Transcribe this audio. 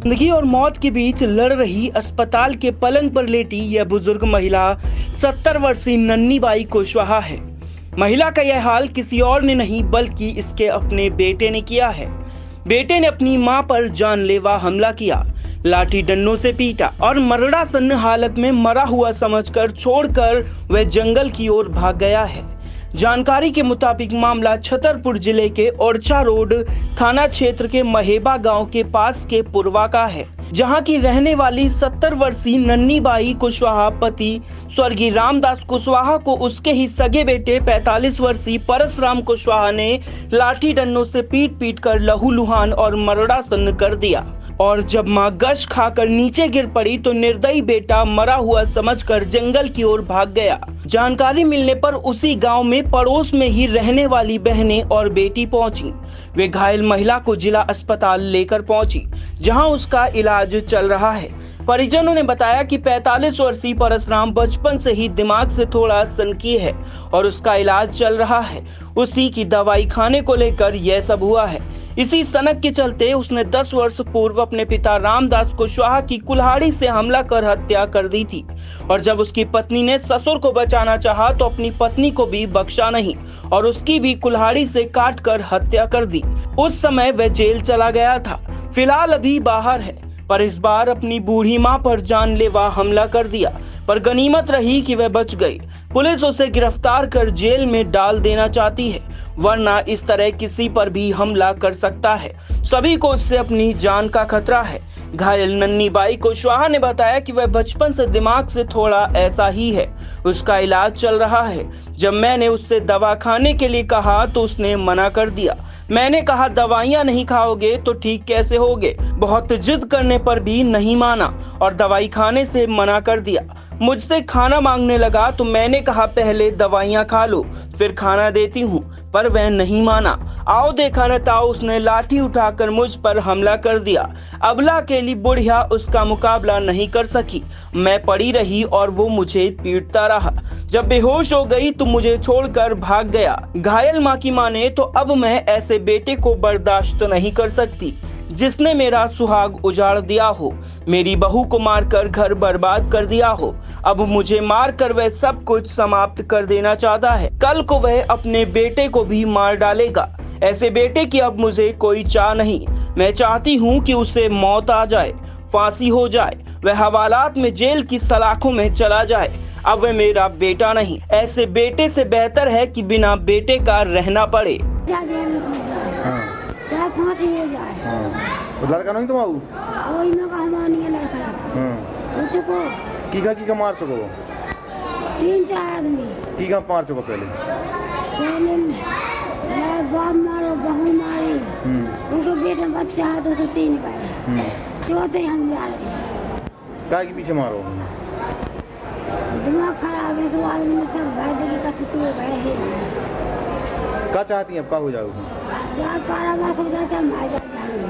जिंदगी और मौत के बीच लड़ रही अस्पताल के पलंग पर लेटी यह बुजुर्ग महिला 70 वर्षीय नन्नी बाई कुशवाहा है। महिला का यह हाल किसी और ने नहीं बल्कि इसके अपने बेटे ने किया है। बेटे ने अपनी मां पर जानलेवा हमला किया, लाठी डंडों से पीटा और मरणासन्न हालत में मरा हुआ समझकर छोड़कर वह जंगल की ओर भाग गया है। जानकारी के मुताबिक मामला छतरपुर जिले के ओरछा रोड थाना क्षेत्र के महेबा गांव के पास के पुरवा का है, जहां की रहने वाली 70 वर्षीय नन्नी बाई कुशवाहा पति स्वर्गीय रामदास कुशवाहा को उसके ही सगे बेटे 45 वर्षीय परसराम कुशवाहा ने लाठी डंडों से पीट पीट कर लहूलुहान और मरणासन्न कर दिया। और जब मां गश खाकर नीचे गिर पड़ी तो निर्दयी बेटा मरा हुआ समझकर जंगल की ओर भाग गया। जानकारी मिलने पर उसी गांव में पड़ोस में ही रहने वाली बहनें और बेटी पहुंची। वे घायल महिला को जिला अस्पताल लेकर पहुंची, जहां उसका इलाज चल रहा है। परिजनों ने बताया कि 45 वर्षीय परसराम बचपन से ही दिमाग से थोड़ा सनकी है और उसका इलाज चल रहा है। उसी की दवाई खाने को लेकर यह सब हुआ है। इसी सनक के चलते उसने 10 वर्ष पूर्व अपने पिता रामदास कुशवाहा की कुल्हाड़ी से हमला कर हत्या कर दी थी और जब उसकी पत्नी ने ससुर को बचाना चाहा तो अपनी पत्नी को भी बख्शा नहीं और उसकी भी कुल्हाड़ी से काट कर हत्या कर दी। उस समय वह जेल चला गया था, फिलहाल अभी बाहर है, पर इस बार अपनी बूढ़ी मां पर जानलेवा हमला कर दिया। पर गनीमत रही कि वह बच गई। पुलिस उसे गिरफ्तार कर जेल में डाल देना चाहती है, वरना इस तरह किसी पर भी हमला कर सकता है। सभी को उससे अपनी जान का खतरा है। घायल नन्नी बाई कुशवाहा ने बताया कि वह बचपन से दिमाग से थोड़ा ऐसा ही है, उसका इलाज चल रहा है। जब मैंने उससे दवा खाने के लिए कहा तो उसने मना कर दिया। मैंने कहा दवाइयां नहीं खाओगे तो ठीक कैसे होगे। बहुत जिद करने पर भी नहीं माना और दवाई खाने से मना कर दिया। मुझसे खाना मांगने लगा तो मैंने कहा पहले दवाइयां खा लो फिर खाना देती हूँ, पर वह नहीं माना। आओ देखा न ताओ उसने लाठी उठाकर मुझ पर हमला कर दिया। अबला अकेली बुढ़िया उसका मुकाबला नहीं कर सकी। मैं पड़ी रही और वो मुझे पीटता रहा। जब बेहोश हो गई तो मुझे छोड़कर भाग गया। घायल माँ की माने तो अब मैं ऐसे बेटे को बर्दाश्त नहीं कर सकती जिसने मेरा सुहाग उजाड़ दिया हो, मेरी बहू को मारकर घर बर्बाद कर दिया हो। अब मुझे मारकर वह सब कुछ समाप्त कर देना चाहता है। कल को वह अपने बेटे को भी मार डालेगा। ऐसे बेटे की अब मुझे कोई चाह नहीं। मैं चाहती हूँ कि उसे मौत आ जाए, फांसी हो जाए, वह हवालात में जेल की सलाखों में चला जाए। अब वह मेरा बेटा नहीं। ऐसे बेटे से बेहतर है कि बिना बेटे का रहना पड़े। फांसी हो जाए। तो लड़का नहीं तुम आऊ कोई में का मानिए नहीं खाया चुको की मार चुको वो 3-4 आदमी की मार चुको पहले मैं बाप मारो बहू मारी उनको बेटा बच्चा है तो 3 गए चौथे हम जा रहे हैं। काय के पीछे मारो दिमाग खराब है। सो आदमी में सब भाई का छुट्टी गए हैं। क्या चाहती हैं अब क्या हो जाओ क्या कारावास हो जाता है, मार जाएंगे।